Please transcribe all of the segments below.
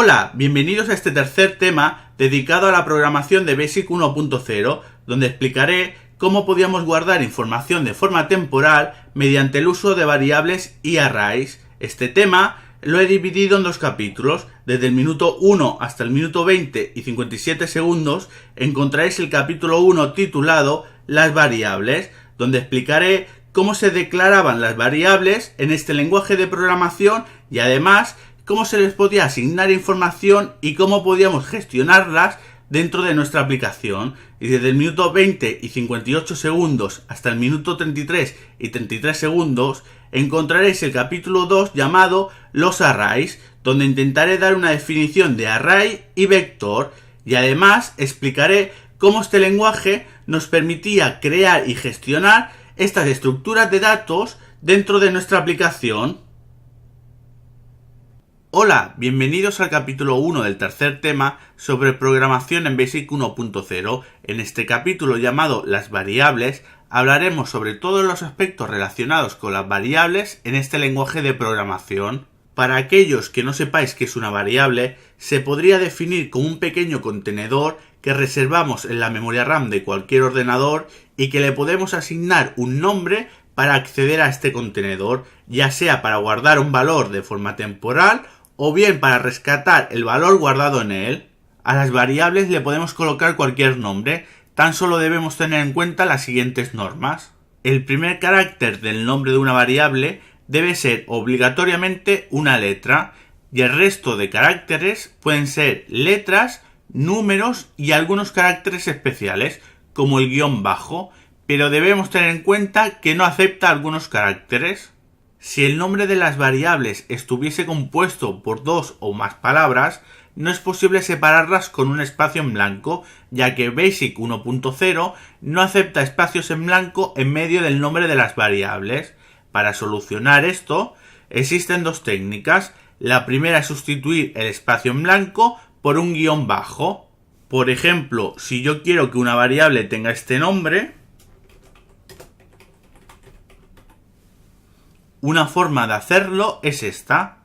Hola, bienvenidos a este tercer tema dedicado a la programación de BASIC 1.0, donde explicaré cómo podíamos guardar información de forma temporal mediante el uso de variables y arrays. Este tema lo he dividido en dos capítulos. Desde el minuto 1 hasta el minuto 20 y 57 segundos encontraréis el capítulo 1 titulado Las variables, donde explicaré cómo se declaraban las variables en este lenguaje de programación y además cómo se les podía asignar información y cómo podíamos gestionarlas dentro de nuestra aplicación. Y desde el minuto 20 y 58 segundos hasta el minuto 33 y 33 segundos encontraréis el capítulo 2 llamado Los arrays, donde intentaré dar una definición de array y vector y además explicaré cómo este lenguaje nos permitía crear y gestionar estas estructuras de datos dentro de nuestra aplicación. Hola, bienvenidos al capítulo 1 del tercer tema sobre programación en BASIC 1.0. En este capítulo llamado Las variables hablaremos sobre todos los aspectos relacionados con las variables en este lenguaje de programación. Para aquellos que no sepáis qué es una variable, se podría definir como un pequeño contenedor que reservamos en la memoria RAM de cualquier ordenador y que le podemos asignar un nombre para acceder a este contenedor, ya sea para guardar un valor de forma temporal o bien para rescatar el valor guardado en él. A las variables le podemos colocar cualquier nombre, tan solo debemos tener en cuenta las siguientes normas. El primer carácter del nombre de una variable debe ser obligatoriamente una letra y el resto de caracteres pueden ser letras, números y algunos caracteres especiales como el guión bajo, pero debemos tener en cuenta que no acepta algunos caracteres. Si el nombre de las variables estuviese compuesto por dos o más palabras, no es posible separarlas con un espacio en blanco, ya que BASIC 1.0 no acepta espacios en blanco en medio del nombre de las variables. Para solucionar esto, existen dos técnicas. La primera es sustituir el espacio en blanco por un guión bajo. Por ejemplo, si yo quiero que una variable tenga este nombre, una forma de hacerlo es esta.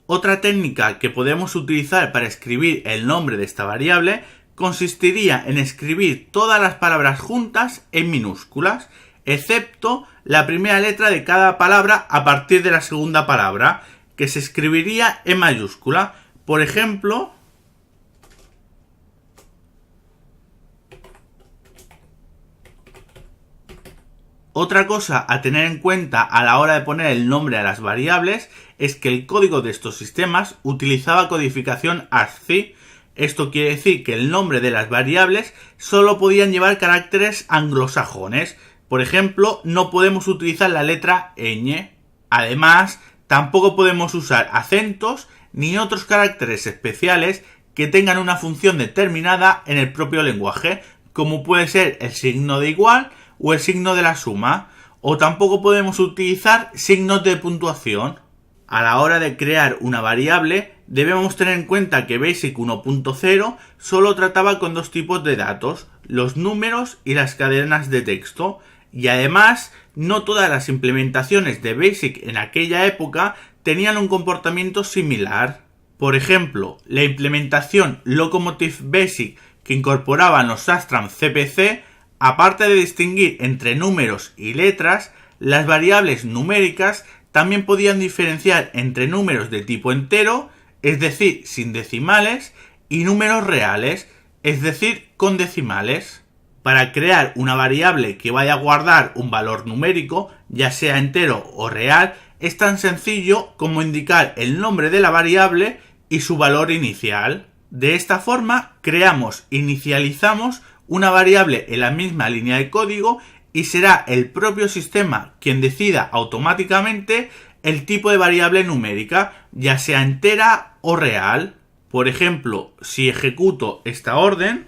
Otra técnica que podemos utilizar para escribir el nombre de esta variable consistiría en escribir todas las palabras juntas en minúsculas, excepto la primera letra de cada palabra a partir de la segunda palabra, que se escribiría en mayúscula. Por ejemplo, otra cosa a tener en cuenta a la hora de poner el nombre a las variables es que el código de estos sistemas utilizaba codificación ASCII. Esto quiere decir que el nombre de las variables solo podían llevar caracteres anglosajones. Por ejemplo, no podemos utilizar la letra ñ. Además, tampoco podemos usar acentos ni otros caracteres especiales que tengan una función determinada en el propio lenguaje, como puede ser el signo de igual o el signo de la suma, o tampoco podemos utilizar signos de puntuación. A la hora de crear una variable, debemos tener en cuenta que BASIC 1.0 solo trataba con dos tipos de datos, los números y las cadenas de texto, y además no todas las implementaciones de BASIC en aquella época tenían un comportamiento similar. Por ejemplo, la implementación Locomotive Basic que incorporaban los Astram CPC, aparte de distinguir entre números y letras, las variables numéricas también podían diferenciar entre números de tipo entero, es decir, sin decimales, y números reales, es decir, con decimales. Para crear una variable que vaya a guardar un valor numérico, ya sea entero o real, es tan sencillo como indicar el nombre de la variable y su valor inicial. De esta forma, inicializamos una variable en la misma línea de código y será el propio sistema quien decida automáticamente el tipo de variable numérica, ya sea entera o real. Por ejemplo, si ejecuto esta orden,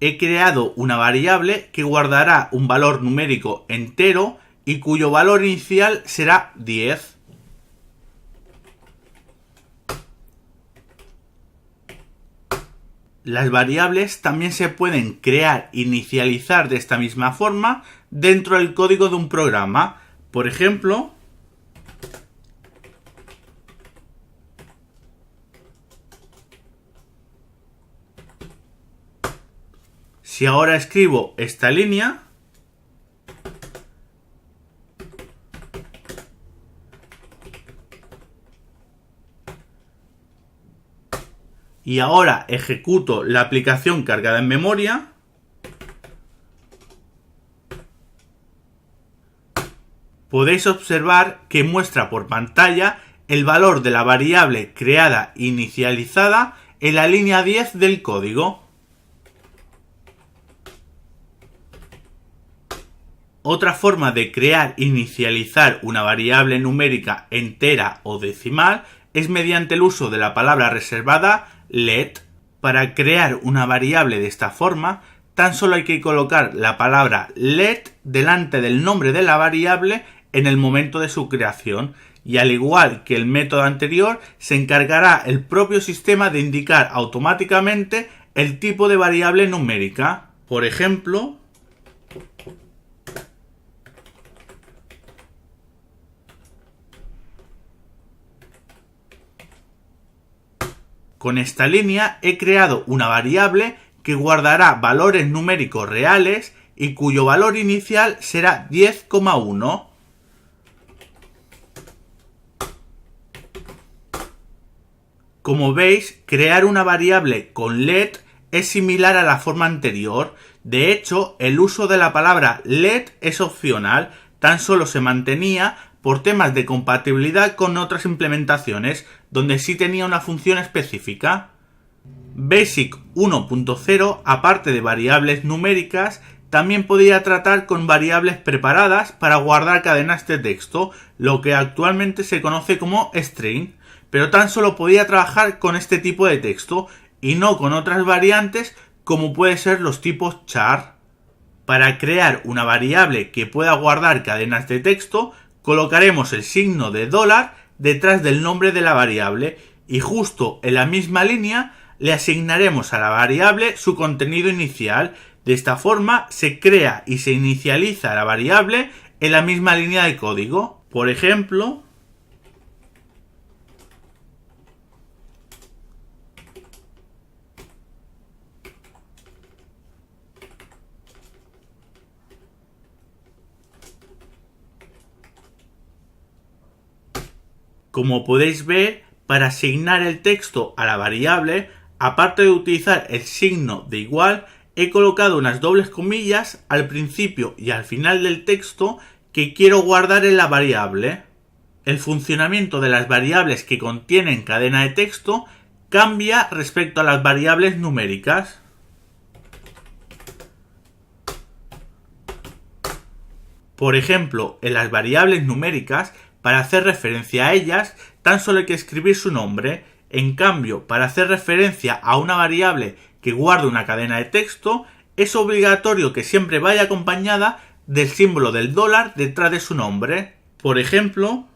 he creado una variable que guardará un valor numérico entero y cuyo valor inicial será 10. Las variables también se pueden crear e inicializar de esta misma forma dentro del código de un programa. Por ejemplo, si ahora escribo esta línea, y ahora ejecuto la aplicación cargada en memoria, podéis observar que muestra por pantalla el valor de la variable creada e inicializada en la línea 10 del código. Otra forma de crear e inicializar una variable numérica entera o decimal es mediante el uso de la palabra reservada let. Para crear una variable de esta forma, tan solo hay que colocar la palabra let delante del nombre de la variable en el momento de su creación, y al igual que el método anterior, se encargará el propio sistema de indicar automáticamente el tipo de variable numérica. Por ejemplo, con esta línea he creado una variable que guardará valores numéricos reales y cuyo valor inicial será 10,1. Como veis, crear una variable con let es similar a la forma anterior. De hecho, el uso de la palabra let es opcional, tan solo se mantenía por temas de compatibilidad con otras implementaciones, donde sí tenía una función específica. Basic 1.0, aparte de variables numéricas, también podía tratar con variables preparadas para guardar cadenas de texto, lo que actualmente se conoce como string, pero tan solo podía trabajar con este tipo de texto y no con otras variantes como puede ser los tipos char. Para crear una variable que pueda guardar cadenas de texto, colocaremos el signo de dólar detrás del nombre de la variable y justo en la misma línea le asignaremos a la variable su contenido inicial. De esta forma se crea y se inicializa la variable en la misma línea de código. Por ejemplo, como podéis ver, para asignar el texto a la variable, aparte de utilizar el signo de igual, he colocado unas dobles comillas al principio y al final del texto que quiero guardar en la variable. El funcionamiento de las variables que contienen cadena de texto cambia respecto a las variables numéricas. Por ejemplo, en las variables numéricas, para hacer referencia a ellas, tan solo hay que escribir su nombre. En cambio, para hacer referencia a una variable que guarda una cadena de texto, es obligatorio que siempre vaya acompañada del símbolo del dólar detrás de su nombre. Por ejemplo,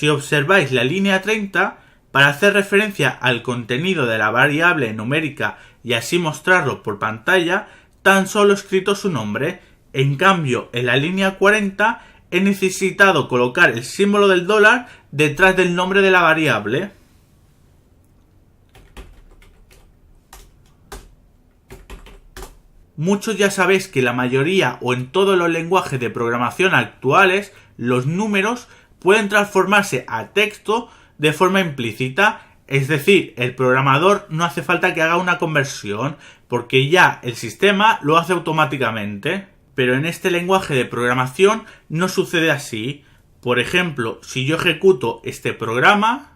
si observáis la línea 30, para hacer referencia al contenido de la variable numérica y así mostrarlo por pantalla, tan solo he escrito su nombre. En cambio, en la línea 40 he necesitado colocar el símbolo del dólar detrás del nombre de la variable. Muchos ya sabéis que la mayoría o en todos los lenguajes de programación actuales, los números pueden transformarse a texto de forma implícita, es decir, el programador no hace falta que haga una conversión, porque ya el sistema lo hace automáticamente. Pero en este lenguaje de programación no sucede así. Por ejemplo, si yo ejecuto este programa,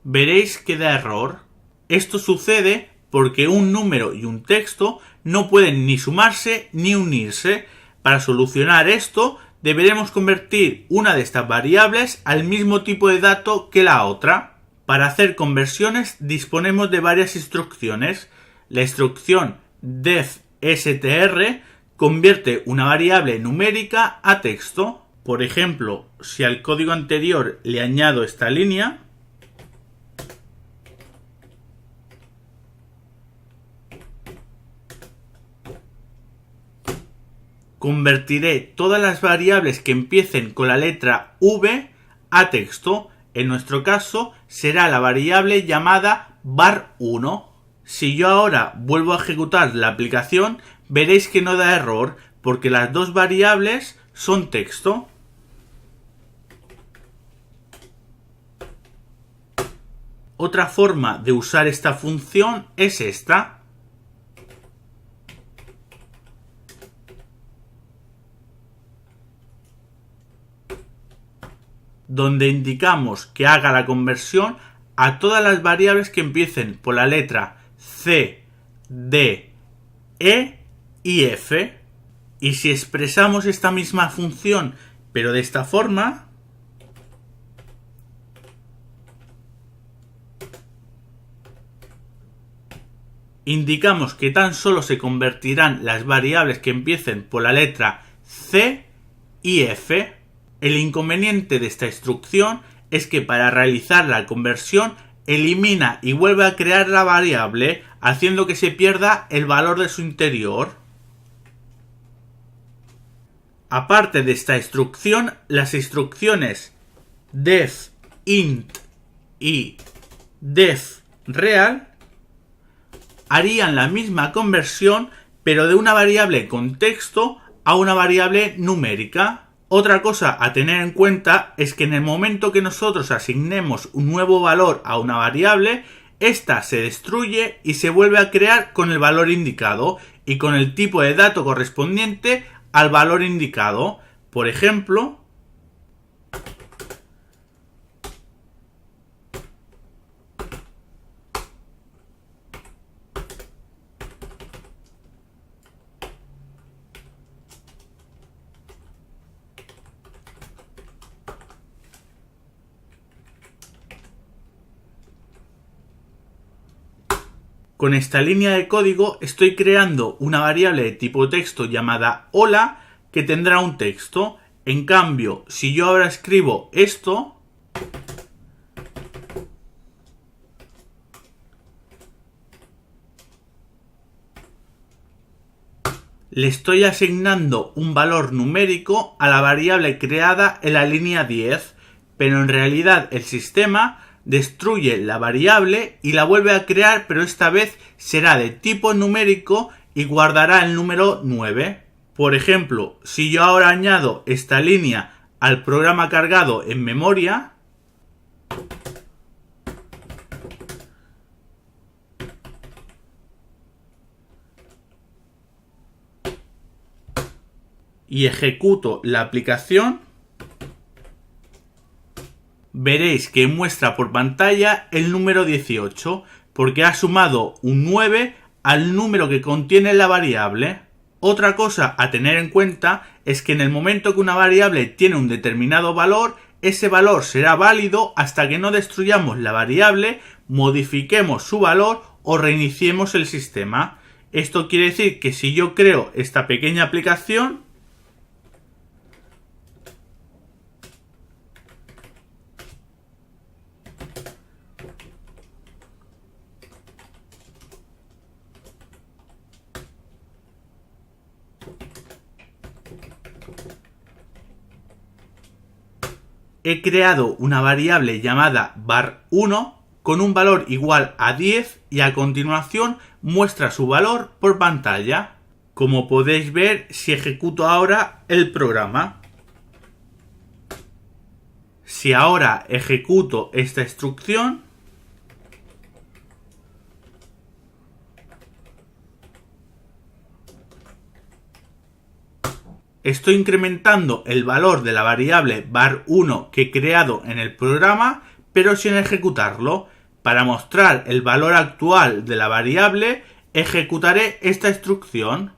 veréis que da error. Esto sucede porque un número y un texto no pueden ni sumarse ni unirse. Para solucionar esto, deberemos convertir una de estas variables al mismo tipo de dato que la otra. Para hacer conversiones disponemos de varias instrucciones. La instrucción defstr convierte una variable numérica a texto. Por ejemplo, si al código anterior le añado esta línea, convertiré todas las variables que empiecen con la letra V a texto. En nuestro caso será la variable llamada var1. Si yo ahora vuelvo a ejecutar la aplicación, veréis que no da error porque las dos variables son texto. Otra forma de usar esta función es esta. Donde indicamos que haga la conversión a todas las variables que empiecen por la letra C, D, E y F. Y si expresamos esta misma función, pero de esta forma, indicamos que tan solo se convertirán las variables que empiecen por la letra C y F. El inconveniente de esta instrucción es que para realizar la conversión elimina y vuelve a crear la variable, haciendo que se pierda el valor de su interior. Aparte de esta instrucción, las instrucciones def int y def real harían la misma conversión, pero de una variable con texto a una variable numérica. Otra cosa a tener en cuenta es que en el momento que nosotros asignemos un nuevo valor a una variable, esta se destruye y se vuelve a crear con el valor indicado y con el tipo de dato correspondiente al valor indicado. Por ejemplo, con esta línea de código estoy creando una variable de tipo texto llamada hola que tendrá un texto. En cambio, si yo ahora escribo esto, le estoy asignando un valor numérico a la variable creada en la línea 10, pero en realidad el sistema destruye la variable y la vuelve a crear, pero esta vez será de tipo numérico y guardará el número 9. Por ejemplo, si yo ahora añado esta línea al programa cargado en memoria, y ejecuto la aplicación, veréis que muestra por pantalla el número 18, porque ha sumado un 9 al número que contiene la variable. Otra cosa a tener en cuenta es que en el momento que una variable tiene un determinado valor, ese valor será válido hasta que no destruyamos la variable, modifiquemos su valor o reiniciemos el sistema. Esto quiere decir que si yo creo esta pequeña aplicación, he creado una variable llamada var1 con un valor igual a 10 y a continuación muestra su valor por pantalla. Como podéis ver si ejecuto ahora el programa. Si ahora ejecuto esta instrucción, estoy incrementando el valor de la variable var1 que he creado en el programa, pero sin ejecutarlo. Para mostrar el valor actual de la variable, ejecutaré esta instrucción.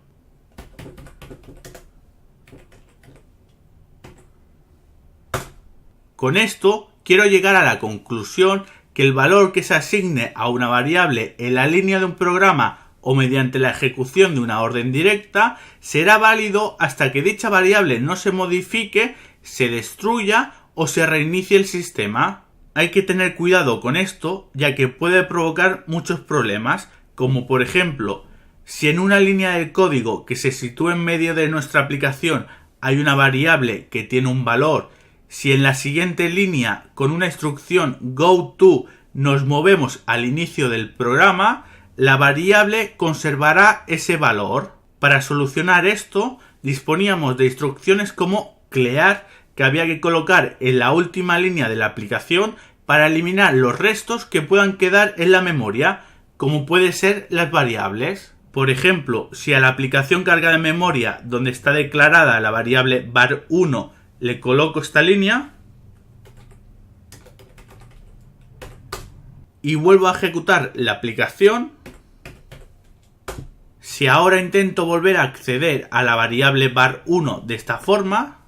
Con esto quiero llegar a la conclusión que el valor que se asigne a una variable en la línea de un programa o mediante la ejecución de una orden directa será válido hasta que dicha variable no se modifique, se destruya o se reinicie el sistema. Hay que tener cuidado con esto, ya que puede provocar muchos problemas, como por ejemplo, si en una línea del código que se sitúa en medio de nuestra aplicación hay una variable que tiene un valor, si en la siguiente línea con una instrucción goTo nos movemos al inicio del programa, la variable conservará ese valor. Para solucionar esto, disponíamos de instrucciones como clear, que había que colocar en la última línea de la aplicación para eliminar los restos que puedan quedar en la memoria, como pueden ser las variables. Por ejemplo, si a la aplicación cargada en memoria, donde está declarada la variable var1, le coloco esta línea y vuelvo a ejecutar la aplicación, si ahora intento volver a acceder a la variable var1 de esta forma,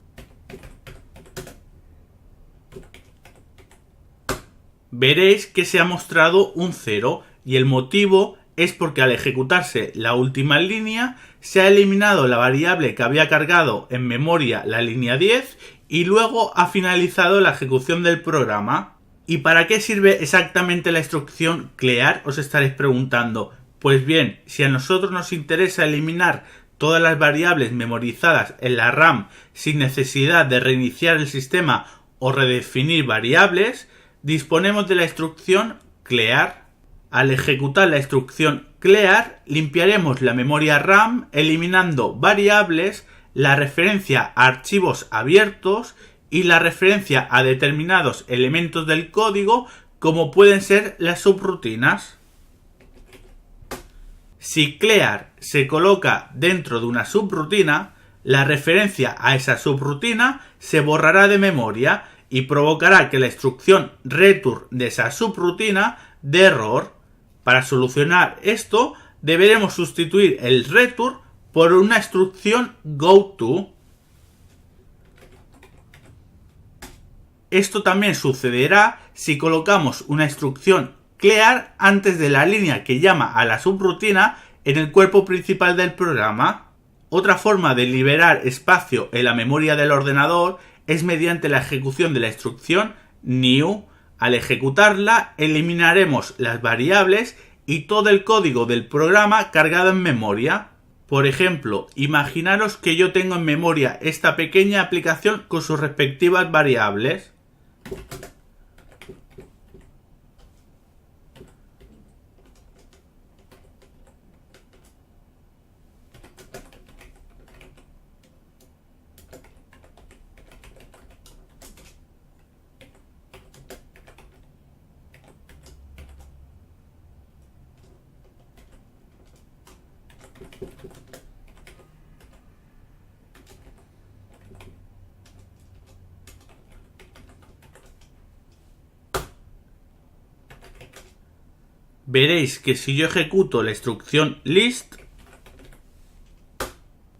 veréis que se ha mostrado un 0 y el motivo es porque al ejecutarse la última línea se ha eliminado la variable que había cargado en memoria la línea 10 y luego ha finalizado la ejecución del programa. ¿Y para qué sirve exactamente la instrucción clear? Os estaréis preguntando. Pues bien, si a nosotros nos interesa eliminar todas las variables memorizadas en la RAM sin necesidad de reiniciar el sistema o redefinir variables, disponemos de la instrucción clear. Al ejecutar la instrucción clear, limpiaremos la memoria RAM eliminando variables, la referencia a archivos abiertos y la referencia a determinados elementos del código, como pueden ser las subrutinas. Si clear se coloca dentro de una subrutina, la referencia a esa subrutina se borrará de memoria y provocará que la instrucción return de esa subrutina dé error. Para solucionar esto, deberemos sustituir el return por una instrucción goTo. Esto también sucederá si colocamos una instrucción clear antes de la línea que llama a la subrutina en el cuerpo principal del programa. Otra forma de liberar espacio en la memoria del ordenador es mediante la ejecución de la instrucción new. Al ejecutarla, eliminaremos las variables y todo el código del programa cargado en memoria. Por ejemplo, imaginaros que yo tengo en memoria esta pequeña aplicación con sus respectivas variables. Veréis que si yo ejecuto la instrucción list,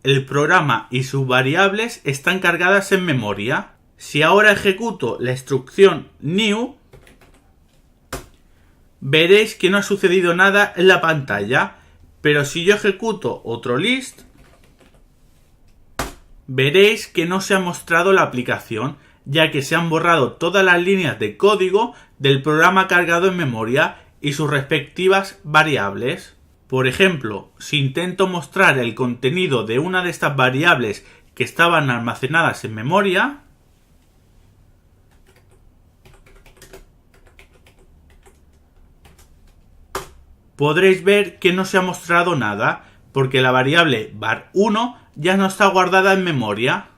el programa y sus variables están cargadas en memoria. Si ahora ejecuto la instrucción new, veréis que no ha sucedido nada en la pantalla, pero si yo ejecuto otro list, veréis que no se ha mostrado la aplicación, ya que se han borrado todas las líneas de código del programa cargado en memoria y sus respectivas variables. Por ejemplo, si intento mostrar el contenido de una de estas variables que estaban almacenadas en memoria, podréis ver que no se ha mostrado nada, porque la variable var1 ya no está guardada en memoria.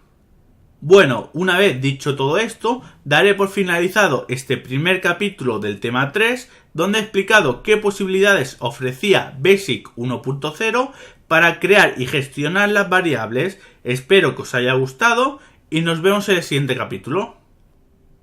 Bueno, una vez dicho todo esto, daré por finalizado este primer capítulo del tema 3, donde he explicado qué posibilidades ofrecía BASIC 1.0 para crear y gestionar las variables. Espero que os haya gustado y nos vemos en el siguiente capítulo.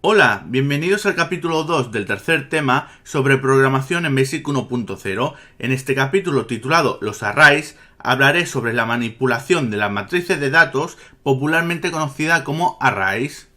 Hola, bienvenidos al capítulo 2 del tercer tema sobre programación en BASIC 1.0. En este capítulo titulado Los arrays, hablaré sobre la manipulación de las matrices de datos, popularmente conocida como arrays.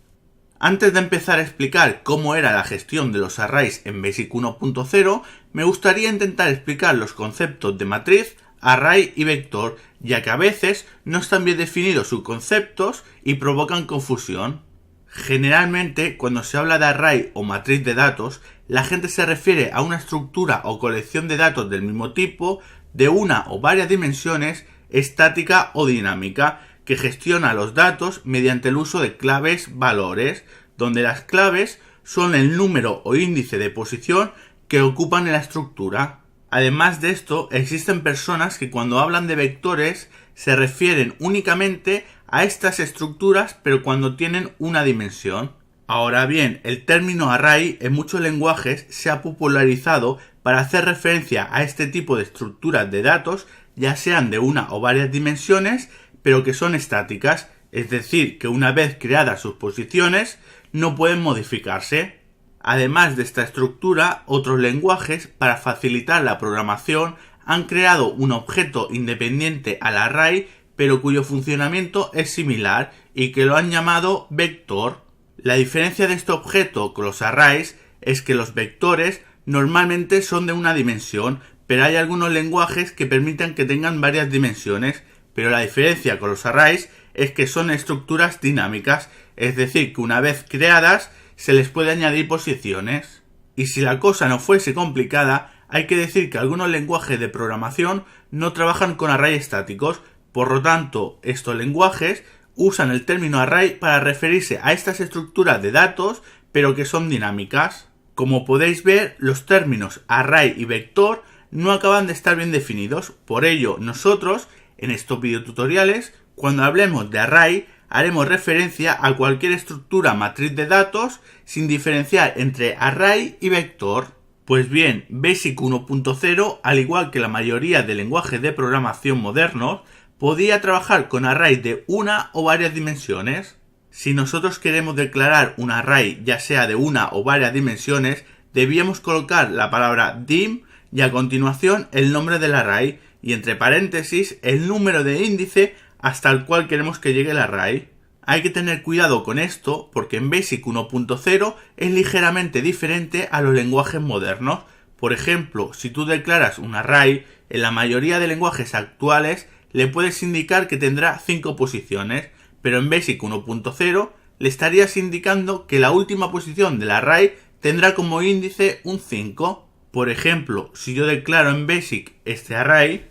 Antes de empezar a explicar cómo era la gestión de los arrays en BASIC 1.0, me gustaría intentar explicar los conceptos de matriz, array y vector, ya que a veces no están bien definidos sus conceptos y provocan confusión. Generalmente, cuando se habla de array o matriz de datos, la gente se refiere a una estructura o colección de datos del mismo tipo, de una o varias dimensiones, estática o dinámica, que gestiona los datos mediante el uso de claves valores, donde las claves son el número o índice de posición que ocupan en la estructura. Además de esto, existen personas que cuando hablan de vectores se refieren únicamente a estas estructuras, pero cuando tienen una dimensión. Ahora bien, el término array en muchos lenguajes se ha popularizado para hacer referencia a este tipo de estructuras de datos, ya sean de una o varias dimensiones, pero que son estáticas, es decir, que una vez creadas sus posiciones, no pueden modificarse. Además de esta estructura, otros lenguajes, para facilitar la programación, han creado un objeto independiente al array, pero cuyo funcionamiento es similar y que lo han llamado vector. La diferencia de este objeto con los arrays es que los vectores normalmente son de una dimensión, pero hay algunos lenguajes que permiten que tengan varias dimensiones, pero la diferencia con los arrays es que son estructuras dinámicas, es decir, que una vez creadas se les puede añadir posiciones. Y si la cosa no fuese complicada, hay que decir que algunos lenguajes de programación no trabajan con arrays estáticos. Por lo tanto, estos lenguajes usan el término array para referirse a estas estructuras de datos, pero que son dinámicas. Como podéis ver, los términos array y vector no acaban de estar bien definidos. Por ello, nosotros, en estos videotutoriales, cuando hablemos de array, haremos referencia a cualquier estructura matriz de datos sin diferenciar entre array y vector. Pues bien, BASIC 1.0, al igual que la mayoría de lenguajes de programación modernos, podía trabajar con arrays de una o varias dimensiones. Si nosotros queremos declarar un array, ya sea de una o varias dimensiones, debíamos colocar la palabra dim y a continuación el nombre del array y entre paréntesis el número de índice hasta el cual queremos que llegue el array. Hay que tener cuidado con esto porque en BASIC 1.0 es ligeramente diferente a los lenguajes modernos. Por ejemplo, si tú declaras un array, en la mayoría de lenguajes actuales le puedes indicar que tendrá 5 posiciones, pero en BASIC 1.0 le estarías indicando que la última posición del array tendrá como índice un 5. Por ejemplo, si yo declaro en BASIC este array,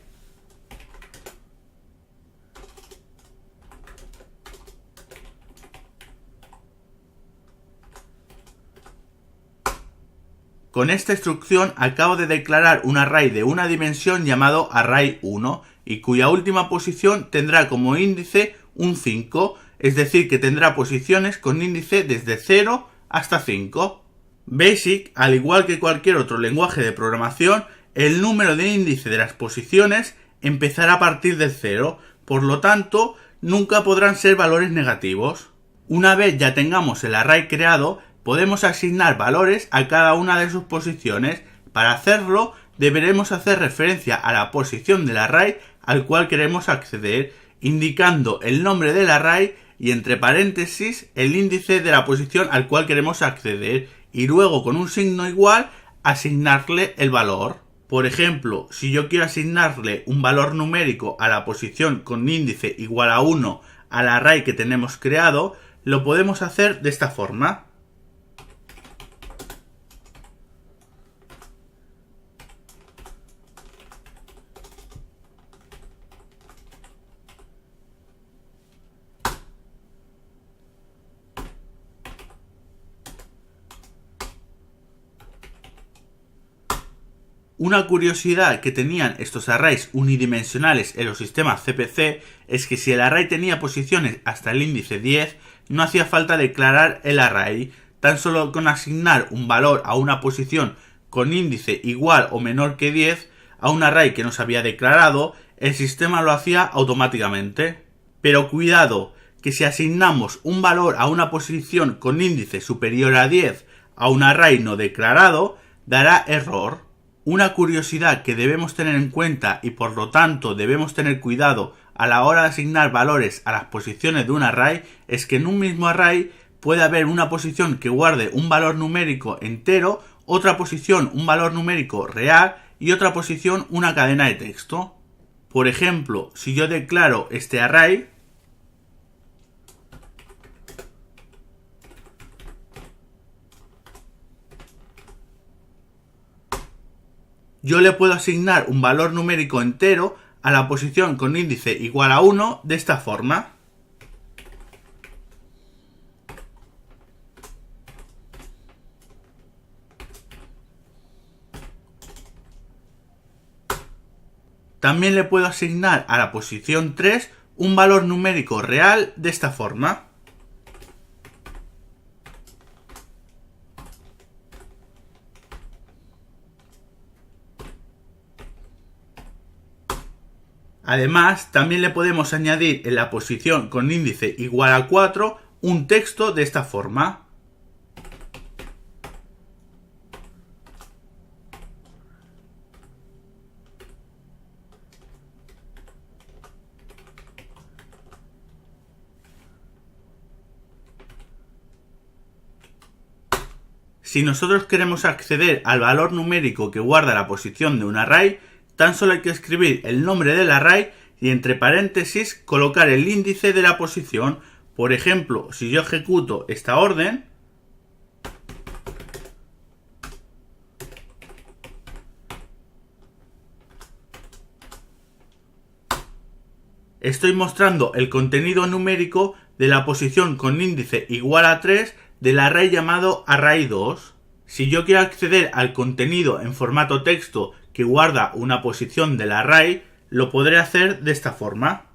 con esta instrucción acabo de declarar un array de una dimensión llamado array1 y cuya última posición tendrá como índice un 5, es decir que tendrá posiciones con índice desde 0 hasta 5. BASIC, al igual que cualquier otro lenguaje de programación, el número de índice de las posiciones empezará a partir del 0, por lo tanto nunca podrán ser valores negativos. Una vez ya tengamos el array creado, podemos asignar valores a cada una de sus posiciones. Para hacerlo, deberemos hacer referencia a la posición del array al cual queremos acceder, indicando el nombre del array y entre paréntesis el índice de la posición al cual queremos acceder y luego con un signo igual asignarle el valor. Por ejemplo, si yo quiero asignarle un valor numérico a la posición con índice igual a 1 al array que tenemos creado, lo podemos hacer de esta forma. Una curiosidad que tenían estos arrays unidimensionales en los sistemas CPC es que si el array tenía posiciones hasta el índice 10, no hacía falta declarar el array, tan solo con asignar un valor a una posición con índice igual o menor que 10 a un array que no se había declarado, el sistema lo hacía automáticamente. Pero cuidado, que si asignamos un valor a una posición con índice superior a 10 a un array no declarado, dará error. Una curiosidad que debemos tener en cuenta y por lo tanto debemos tener cuidado a la hora de asignar valores a las posiciones de un array es que en un mismo array puede haber una posición que guarde un valor numérico entero, otra posición un valor numérico real y otra posición una cadena de texto. Por ejemplo, si yo declaro este array, yo le puedo asignar un valor numérico entero a la posición con índice igual a 1 de esta forma. También le puedo asignar a la posición 3 un valor numérico real de esta forma. Además, también le podemos añadir en la posición con índice igual a 4 un texto de esta forma. Si nosotros queremos acceder al valor numérico que guarda la posición de un array, tan solo hay que escribir el nombre del array y entre paréntesis colocar el índice de la posición. Por ejemplo, si yo ejecuto esta orden, estoy mostrando el contenido numérico de la posición con índice igual a 3 del array llamado array2. Si yo quiero acceder al contenido en formato texto que guarda una posición del array, lo podré hacer de esta forma.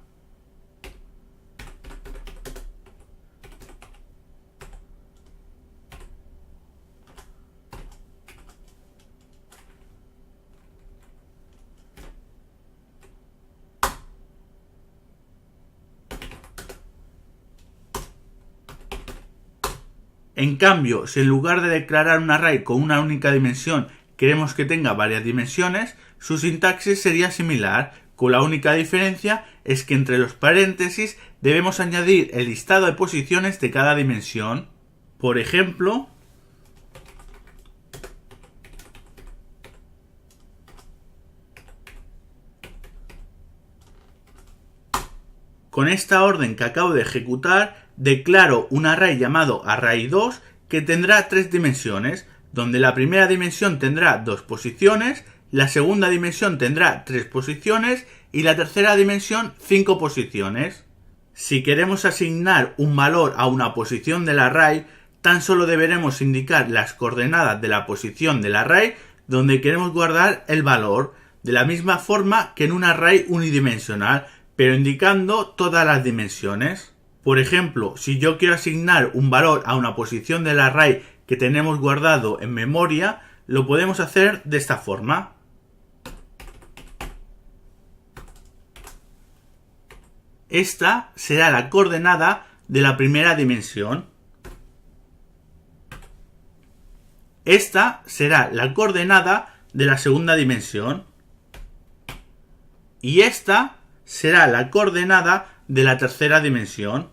En cambio, si en lugar de declarar un array con una única dimensión queremos que tenga varias dimensiones, su sintaxis sería similar, con la única diferencia es que entre los paréntesis debemos añadir el listado de posiciones de cada dimensión. Por ejemplo, con esta orden que acabo de ejecutar, declaro un array llamado array2 que tendrá 3 dimensiones, donde la primera dimensión tendrá 2 posiciones, la segunda dimensión tendrá 3 posiciones y la tercera dimensión 5 posiciones. Si queremos asignar un valor a una posición del array, tan solo deberemos indicar las coordenadas de la posición del array donde queremos guardar el valor, de la misma forma que en un array unidimensional, pero indicando todas las dimensiones. Por ejemplo, si yo quiero asignar un valor a una posición del array que tenemos guardado en memoria, lo podemos hacer de esta forma. Esta será la coordenada de la primera dimensión. Esta será la coordenada de la segunda dimensión. Y esta será la coordenada de la tercera dimensión.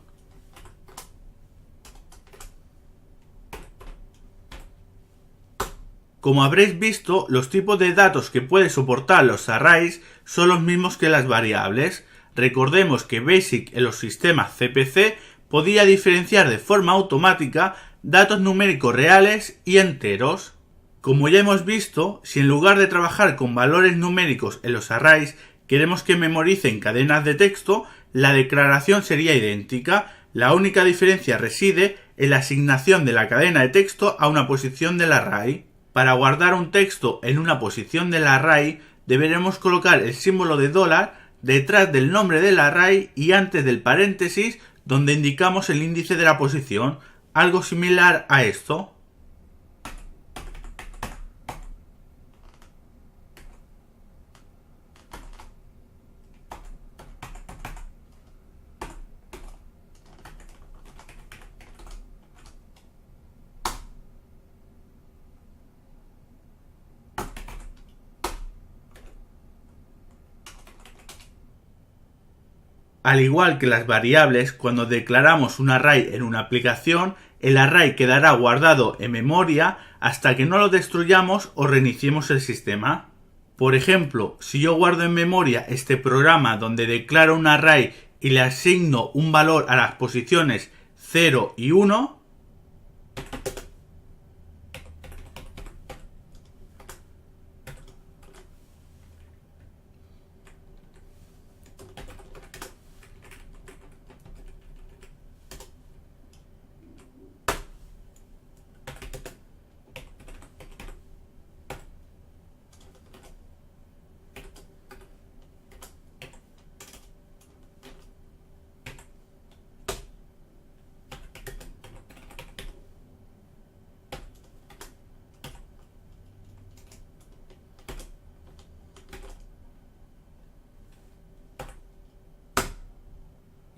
Como habréis visto, los tipos de datos que pueden soportar los arrays son los mismos que las variables. Recordemos que BASIC en los sistemas CPC podía diferenciar de forma automática datos numéricos reales y enteros. Como ya hemos visto, si en lugar de trabajar con valores numéricos en los arrays queremos que memoricen cadenas de texto, la declaración sería idéntica. La única diferencia reside en la asignación de la cadena de texto a una posición del array. Para guardar un texto en una posición del array, deberemos colocar el símbolo de dólar detrás del nombre del array y antes del paréntesis donde indicamos el índice de la posición, algo similar a esto. Al igual que las variables, cuando declaramos un array en una aplicación, el array quedará guardado en memoria hasta que no lo destruyamos o reiniciemos el sistema. Por ejemplo, si yo guardo en memoria este programa donde declaro un array y le asigno un valor a las posiciones 0 y 1,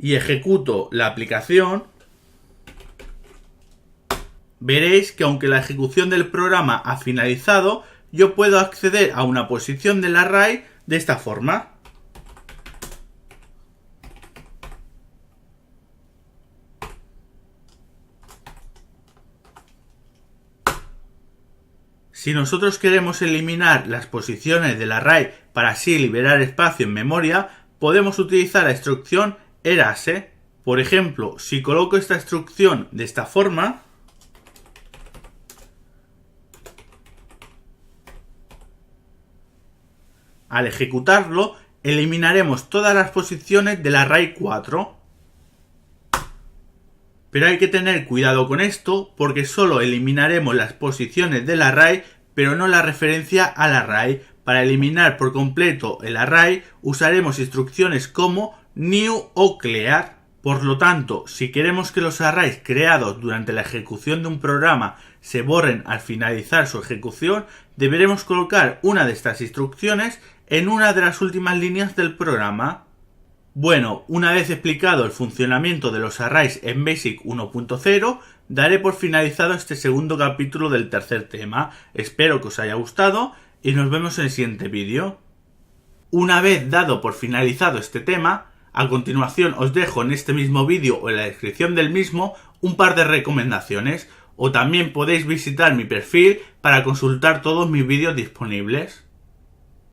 y ejecuto la aplicación, veréis que aunque la ejecución del programa ha finalizado, yo puedo acceder a una posición del array de esta forma. Si nosotros queremos eliminar las posiciones del array para así liberar espacio en memoria, podemos utilizar la instrucción erase. Por ejemplo, si coloco esta instrucción de esta forma, al ejecutarlo, eliminaremos todas las posiciones del array 4. Pero hay que tener cuidado con esto porque solo eliminaremos las posiciones del array, pero no la referencia al array. Para eliminar por completo el array, usaremos instrucciones como new o clear. Por lo tanto, si queremos que los arrays creados durante la ejecución de un programa se borren al finalizar su ejecución, deberemos colocar una de estas instrucciones en una de las últimas líneas del programa. Bueno, una vez explicado el funcionamiento de los arrays en BASIC 1.0, daré por finalizado este segundo capítulo del tercer tema. Espero que os haya gustado y nos vemos en el siguiente vídeo. Una vez dado por finalizado este tema, a continuación os dejo en este mismo vídeo o en la descripción del mismo un par de recomendaciones, o también podéis visitar mi perfil para consultar todos mis vídeos disponibles.